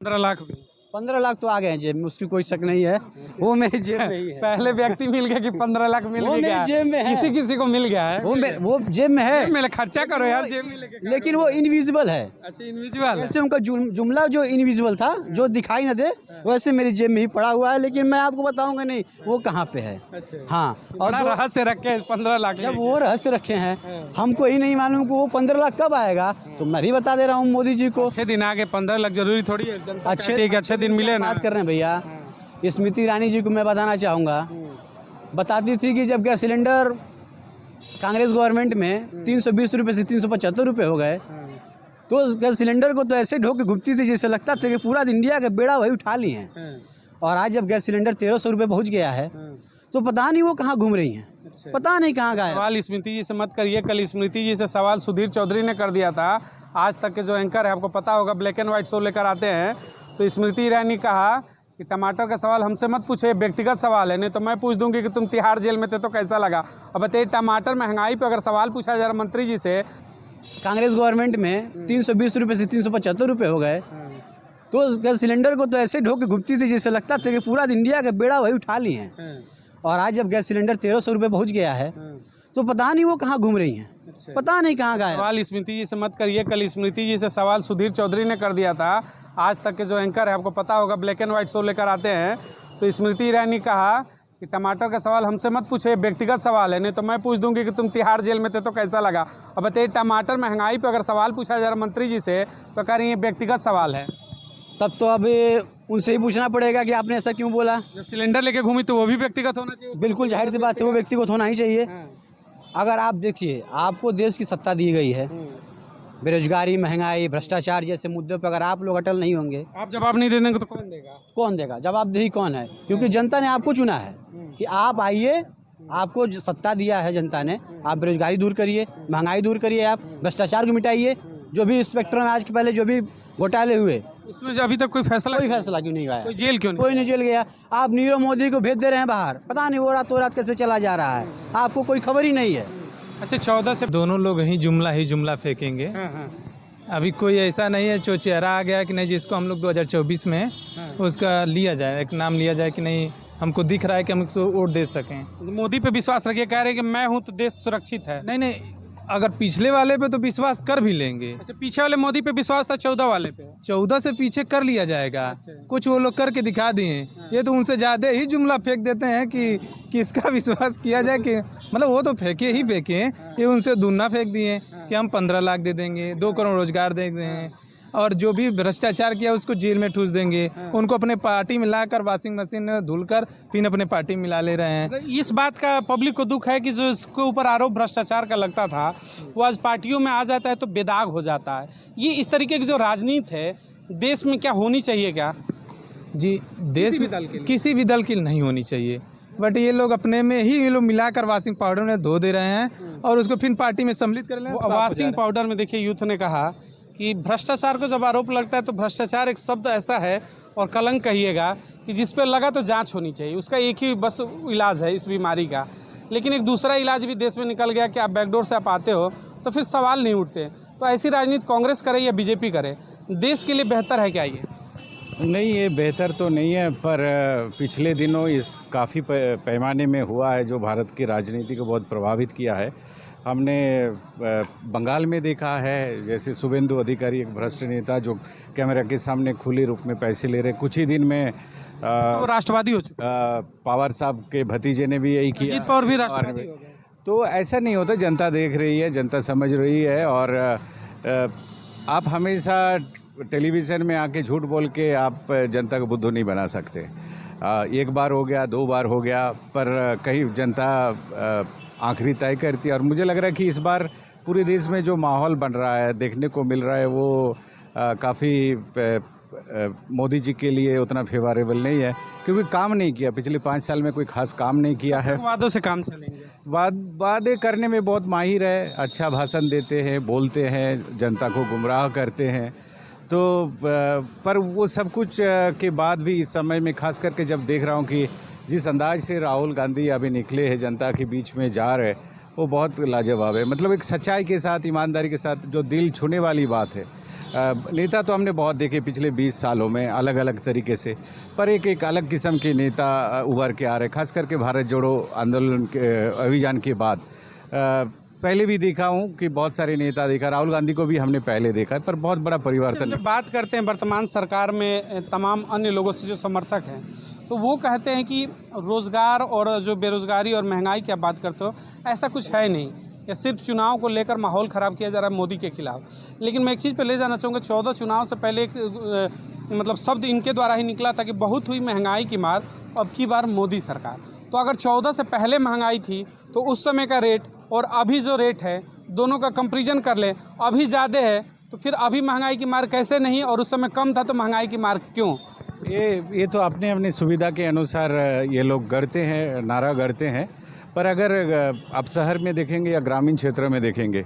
15 लाख 15 लाख तो आ गए हैं जेब में, उसकी कोई शक नहीं है। वो मेरी जेब में ही है। पहले व्यक्ति मिल गया कि 15 लाख मिल वो भी गया मेरी जेब में है। किसी किसी को मिल गया है। वो जेब में है, जेब में खर्चा करो यार, जेब में लेके लेकिन वो इनविजिबल है। अच्छा इनविजिबल है। जैसे उनका जुमला जो इनविजिबल था, जो दिखाई न दे, वैसे मेरी जेब में ही पड़ा हुआ है, लेकिन मैं आपको बताऊंगा नहीं वो कहाँ पे है। अच्छा हाँ, और बड़ा रहस्य रखे 15 लाख जब लेके। वो रहस्य रखे हैं, हमको ही नहीं मालूम कि वो 15 लाख कब आएगा, तो मैं भी बता दे रहा हूँ मोदी जी को। अच्छे दिन आगे 15 लाख जरूरी थोड़ी है, जनता अच्छे चाहती है कि अच्छे दिन मिले ना। बात कर रहे हैं भैया, स्मृति ईरानी जी को मैं बताना चाहूँगा, बताती थी कि जब गैस सिलेंडर कांग्रेस गवर्नमेंट में 320 रुपये से 375 रुपये हो गए, तो उस गैस सिलेंडर को तो ऐसे ढोक के घुपती थी जैसे लगता था कि पूरा इंडिया का बेड़ा वही उठा लिए हैं। और आज जब गैस सिलेंडर 1300 रुपये पहुँच गया है, तो पता नहीं वो कहाँ घूम रही हैं, पता नहीं कहाँ गए। सवाल स्मृति जी से मत करिए, कल स्मृति जी से सवाल सुधीर चौधरी ने कर दिया था। आज तक के जो एंकर है, आपको पता होगा, ब्लैक एंड व्हाइट शो लेकर आते हैं, तो स्मृति ईरानी कहा कि टमाटर का सवाल हमसे मत पूछे, व्यक्तिगत सवाल है, नहीं तो मैं पूछ दूंगी कि तुम तिहाड़ जेल में थे तो कैसा लगा। अब बताइए, टमाटर महंगाई पे अगर सवाल पूछा जा रहा मंत्री जी से, कांग्रेस गवर्नमेंट में 320 रुपये से 375 रुपये हो गए, तो उस गैस सिलेंडर को तो ऐसे ढोक के घुपती थी जैसे लगता था कि पूरा इंडिया का बेड़ा वही उठा लिए हैं। और आज जब गैस सिलेंडर 1300 रुपये पहुँच गया है, तो पता नहीं वो कहाँ घूम रही हैं, पता नहीं कहाँ गए। सवाल स्मृति जी से मत करिए, कल स्मृति जी से सवाल सुधीर चौधरी ने कर दिया था। आज तक के जो एंकर है, आपको पता होगा, ब्लैक एंड व्हाइट शो लेकर आते हैं, तो स्मृति ईरानी कहा कि टमाटर का सवाल हमसे मत पूछे, व्यक्तिगत सवाल है, नहीं तो मैं पूछ दूंगी कि तुम तिहाड़ जेल में थे तो कैसा लगा। अब बताइए, टमाटर महंगाई पे अगर सवाल पूछा जा रहा मंत्री जी से, तो कह रही है व्यक्तिगत सवाल है। तब तो अब उनसे ही पूछना पड़ेगा कि आपने ऐसा क्यों बोला। जब सिलेंडर लेके घूमी तो वो भी व्यक्तिगत होना चाहिए। बिल्कुल जाहिर सी बात है, वो व्यक्तिगत होना ही चाहिए। अगर आप देखिए, आपको देश की सत्ता दी गई है, बेरोजगारी, महंगाई, भ्रष्टाचार जैसे मुद्दों पर अगर आप लोग अटल नहीं होंगे, आप जवाब नहीं दे देंगे तो कौन देगा? कौन देगा? जवाबदेही कौन है? क्योंकि जनता ने आपको चुना है कि आप आइए, आपको सत्ता दिया है जनता ने, आप बेरोजगारी दूर करिए, महंगाई दूर करिए, आप भ्रष्टाचार को मिटाइए। जो भी स्पेक्ट्रम आज के पहले जो भी घोटाले हुए, उसमें अभी तक कोई फैसला क्यों नहीं आया? कोई जेल क्यों नहीं? कोई नहीं जेल गया। आप नीरव मोदी को भेज दे रहे हैं बाहर, पता नहीं वो रात कैसे चला जा रहा है, आपको कोई खबर ही नहीं है। अच्छा 14 से दोनों लोग ही जुमला फेंकेंगे। अभी कोई ऐसा नहीं है जो चेहरा आ गया कि नहीं जिसको हम लोग 2024 में उसका लिया जाए, एक नाम लिया जाए कि नहीं हमको दिख रहा है कि हम उसको वोट दे सकें। मोदी पे विश्वास रखिए, कह रहे हैं कि मैं हूं तो देश सुरक्षित है। नहीं, अगर पिछले वाले पे तो विश्वास कर भी लेंगे। अच्छा, पीछे वाले मोदी पे विश्वास था, 14 वाले पे 14 से पीछे कर लिया जाएगा। कुछ वो लोग करके दिखा दिए, ये तो उनसे ज़्यादा ही जुमला फेंक देते हैं कि किसका विश्वास किया जाए, कि मतलब वो तो फेंके, ये उनसे दूना फेंक दिए कि हम 15 लाख दे देंगे, 2 करोड़ रोजगार दे देंगे, और जो भी भ्रष्टाचार किया उसको जेल में ठूस देंगे। उनको अपने पार्टी में लाकर वॉशिंग मशीन में धुलकर फिर अपने पार्टी में मिला ले रहे हैं। इस बात का पब्लिक को दुख है कि जो इसके ऊपर आरोप भ्रष्टाचार का लगता था, वो आज पार्टियों में आ जाता है तो बेदाग हो जाता है। ये इस तरीके की जो राजनीति है देश में क्या होनी चाहिए क्या? जी, देश किसी भी दल की नहीं होनी चाहिए, बट ये लोग अपने में ही ये लोग मिलाकर वॉशिंग पाउडर में धो दे रहे हैं और उसको फिर पार्टी में सम्मिलित कर ले। वॉशिंग पाउडर में देखिए, यूथ ने कहा कि भ्रष्टाचार को जब आरोप लगता है तो भ्रष्टाचार एक शब्द ऐसा है और कलंक कहिएगा कि जिस पे लगा तो जांच होनी चाहिए, उसका एक ही बस इलाज है इस बीमारी का। लेकिन एक दूसरा इलाज भी देश में निकल गया कि आप बैकडोर से आप आते हो तो फिर सवाल नहीं उठते। तो ऐसी राजनीति कांग्रेस करे या बीजेपी करे, देश के लिए बेहतर है क्या ये? नहीं, ये बेहतर तो नहीं है, पर पिछले दिनों इस काफ़ी पैमाने में हुआ है जो भारत की राजनीति को बहुत प्रभावित किया है। हमने बंगाल में देखा है, जैसे शुभेंदु अधिकारी एक भ्रष्ट नेता जो कैमरा के सामने खुले रूप में पैसे ले रहे। कुछ ही दिन में तो राष्ट्रवादी हो चुका। पवार साहब के भतीजे ने भी यही किया। अजीत पवार भी राष्ट्रवादी हो गए। तो ऐसा नहीं होता, जनता देख रही है, जनता समझ रही है। और आप हमेशा टेलीविज़न में आके झूठ बोल के आप जनता को बुद्धू नहीं बना सकते। एक बार हो गया, 2 बार हो गया, पर कहीं जनता आखिरी तय करती है। और मुझे लग रहा है कि इस बार पूरे देश में जो माहौल बन रहा है, देखने को मिल रहा है, वो काफ़ी मोदी जी के लिए उतना फेवरेबल नहीं है, क्योंकि काम नहीं किया। पिछले 5 साल में कोई खास काम नहीं किया है। वादों से काम चलेंगे। वादे करने में बहुत माहिर है, अच्छा भाषण देते हैं, बोलते हैं, जनता को गुमराह करते हैं। तो पर वो सब कुछ के बाद भी इस समय में खास करके जब देख रहा हूँ कि जिस अंदाज से राहुल गांधी अभी निकले हैं, जनता के बीच में जा रहे, वो बहुत लाजवाब है। मतलब एक सच्चाई के साथ, ईमानदारी के साथ, जो दिल छूने वाली बात है। नेता तो हमने बहुत देखे पिछले 20 सालों में अलग अलग तरीके से, पर एक अलग किस्म के नेता उभर के आ रहे, खास करके भारत जोड़ो आंदोलन के अभियान के बाद। पहले भी देखा हूँ कि बहुत सारे नेता देखा, राहुल गांधी को भी हमने पहले देखा है, पर बहुत बड़ा परिवर्तन जब बात करते हैं वर्तमान सरकार में तमाम अन्य लोगों से जो समर्थक हैं, तो वो कहते हैं कि रोज़गार और जो बेरोज़गारी और महंगाई की आप बात करते हो, ऐसा कुछ है नहीं, या सिर्फ चुनाव को लेकर माहौल ख़राब किया जा रहा है मोदी के खिलाफ। लेकिन मैं एक चीज़ पे ले जाना चाहूँगा, 14 चुनाव से पहले एक मतलब शब्द इनके द्वारा ही निकला था कि बहुत हुई महंगाई की मार, अब की बार मोदी सरकार। तो अगर 14 से पहले महंगाई थी तो उस समय का रेट और अभी जो रेट है दोनों का कंपैरिजन कर लें, अभी ज़्यादा है तो फिर अभी महंगाई की मार कैसे नहीं, और उस समय कम था तो महंगाई की मार क्यों? ये तो अपने अपनी सुविधा के अनुसार ये लोग गढ़ते हैं, नारा गढ़ते हैं। पर अगर आप शहर में देखेंगे या ग्रामीण क्षेत्र में देखेंगे,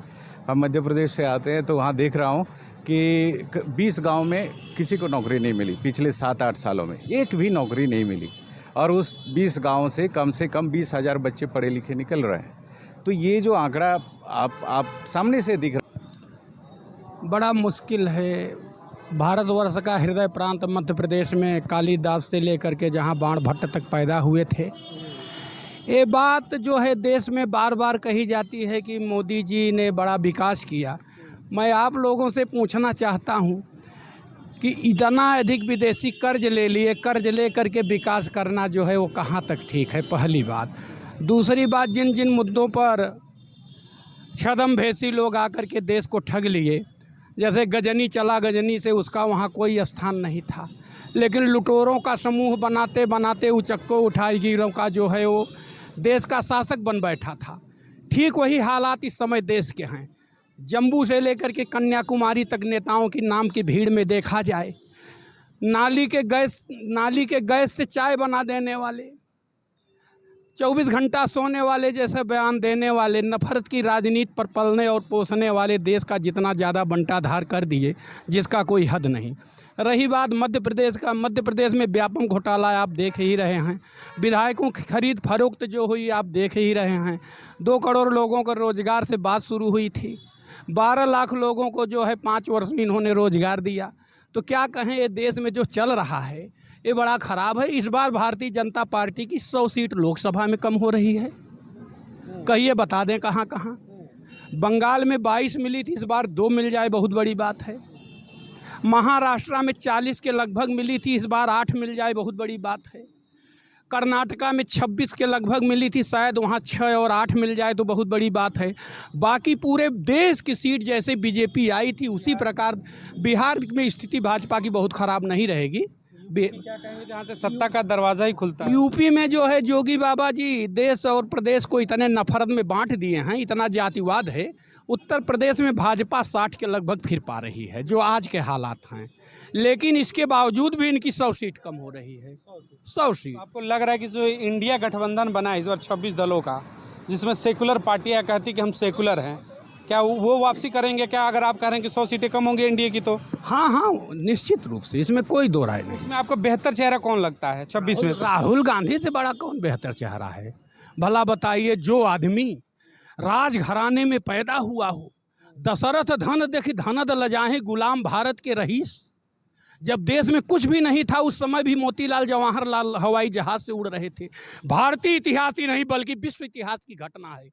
हम मध्य प्रदेश से आते हैं तो वहाँ देख रहा हूँ कि 20 गांव में किसी को नौकरी नहीं मिली पिछले 7-8 सालों में, एक भी नौकरी नहीं मिली। और उस 20 गांव से कम 20,000 बच्चे पढ़े लिखे निकल रहे हैं। तो ये जो आंकड़ा आप सामने से दिख रहा, बड़ा मुश्किल है। भारतवर्ष का हृदय प्रांत मध्य प्रदेश में कालिदास से लेकर के जहां बाण भट्ट तक पैदा हुए थे, ये बात जो है देश में बार बार कही जाती है कि मोदी जी ने बड़ा विकास किया। मैं आप लोगों से पूछना चाहता हूं कि इतना अधिक विदेशी कर्ज ले लिए, कर्ज ले करके विकास करना जो है वो कहाँ तक ठीक है, पहली बात। दूसरी बात, जिन जिन मुद्दों पर छद्मवेशी लोग आकर के देश को ठग लिए, जैसे गजनी चला, गजनी से उसका वहाँ कोई स्थान नहीं था, लेकिन लुटेरों का समूह बनाते बनाते उचक्को उठाईगिरों का जो है वो देश का शासक बन बैठा था। ठीक वही हालात इस समय देश के हैं। जम्मू से लेकर के कन्याकुमारी तक नेताओं की नाम की भीड़ में देखा जाए, नाली के गैस से चाय बना देने वाले, 24 घंटा सोने वाले जैसे बयान देने वाले, नफरत की राजनीति पर पलने और पोसने वाले देश का जितना ज़्यादा बंटाधार कर दिए जिसका कोई हद नहीं। रही बात मध्य प्रदेश का, मध्य प्रदेश में व्यापक घोटाला आप देख ही रहे हैं। विधायकों की खरीद फरोख्त जो हुई आप देख ही रहे हैं। 2 करोड़ लोगों को रोज़गार से बात शुरू हुई थी, 12 लाख लोगों को जो है 5 वर्ष में इन्होंने रोज़गार दिया। तो क्या कहें, ये देश में जो चल रहा है ये बड़ा ख़राब है। इस बार भारतीय जनता पार्टी की 100 सीट लोकसभा में कम हो रही है। कहिए बता दें कहाँ कहाँ। बंगाल में 22 मिली थी, इस बार 2 मिल जाए बहुत बड़ी बात है। महाराष्ट्र में 40 के लगभग मिली थी, इस बार 8 मिल जाए बहुत बड़ी बात है। कर्नाटका में 26 के लगभग मिली थी, शायद वहाँ 6 और 8 मिल जाए तो बहुत बड़ी बात है। बाकी पूरे देश की सीट जैसे बीजेपी आई थी उसी प्रकार बिहार में स्थिति भाजपा की बहुत ख़राब नहीं रहेगी। क्या कहेंगे जहाँ से सत्ता का दरवाज़ा ही खुलता है? यूपी में जो है योगी बाबा जी देश और प्रदेश को इतने नफरत में बांट दिए हैं, इतना जातिवाद है। उत्तर प्रदेश में भाजपा 60 के लगभग फिर पा रही है जो आज के हालात हैं, लेकिन इसके बावजूद भी इनकी 100 सीट कम हो रही है। 100 सीट। आपको लग रहा है कि जो इंडिया गठबंधन बना है इस बार 26 दलों का, जिसमें सेकुलर पार्टियाँ कहती कि हम सेकुलर हैं, क्या वो वापसी करेंगे क्या? अगर आप कह रहे हैं कि 100 सीटें कम होंगी एनडीए की तो? हाँ, निश्चित रूप से, इसमें कोई दो राय नहीं। इसमें आपको बेहतर चेहरा कौन लगता है 26 में? राहुल गांधी से बड़ा कौन बेहतर चेहरा है? भला बताइए, जो आदमी राजघराने में पैदा हुआ हो, दशरथ धन देखी धनद लजाहे गुलाम भारत के रईस, जब देश में कुछ भी नहीं था उस समय भी मोतीलाल जवाहरलाल हवाई जहाज से उड़ रहे थे। भारतीय इतिहास ही नहीं बल्कि विश्व इतिहास की घटना है।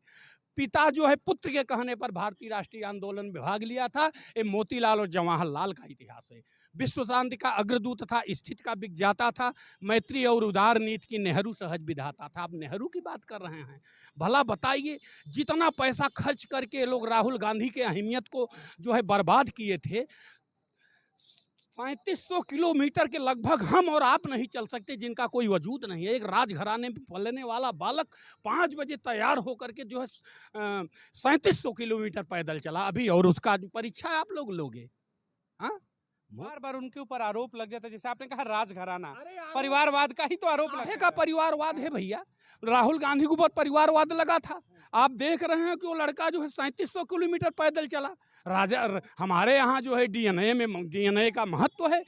पिता जो है पुत्र के कहने पर भारतीय राष्ट्रीय आंदोलन में भाग लिया था, ये मोतीलाल और जवाहरलाल का इतिहास है। विश्व शांति का अग्रदूत था, स्थिति का विज्ञाता था, मैत्री और उदार नीति की नेहरू सहज विधाता था। आप नेहरू की बात कर रहे हैं। भला बताइए, जितना पैसा खर्च करके लोग राहुल गांधी के अहमियत को जो है बर्बाद किए थे, 3700 किलोमीटर के लगभग हम और आप नहीं चल सकते, जिनका कोई वजूद नहीं है। एक राजघराने में पलने वाला बालक 5 बजे तैयार होकर के जो है 3700 किलोमीटर पैदल चला अभी, और उसका परीक्षा आप लोग लोगे? हाँ, बार बार उनके ऊपर आरोप लग जाता है, जैसे आपने कहा राजघराना, परिवारवाद का ही तो आरोप लगा का परिवारवाद है भैया। राहुल गांधी के ऊपर परिवारवाद लगा था। आप देख रहे हैं कि वो लड़का जो है 3700 किलोमीटर पैदल चला। हमारे यहाँ जो है डीएनए का महत्व है।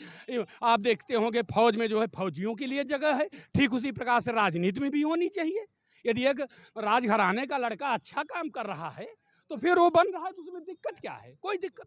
आप देखते होंगे फौज में जो है फौजियों के लिए जगह है, ठीक उसी प्रकार से राजनीति में भी होनी चाहिए। यदि एक राजघराने का लड़का अच्छा काम कर रहा है तो फिर वो बन रहा है, तो उसमें दिक्कत क्या है? कोई दिक्कत